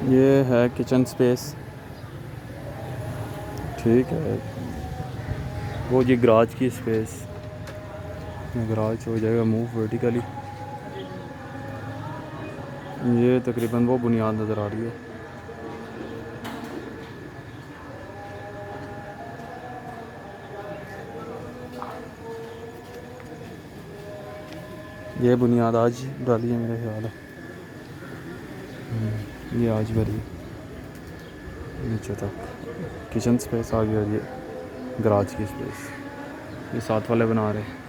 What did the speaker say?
ये है kitchen space. ठीक है, वो ये गराज की स्पेस, गराज हो जाएगा मूव वर्टिकली। ये तकरीबन वो बुनियाद नज़र आ रही है। ये बुनियाद आज डाली है मेरे ख्याल है। ये आज भरी नीचे तक किचन स्पेस आ गई और ये गराज की स्पेस। ये साथ वाले बना रहे हैं।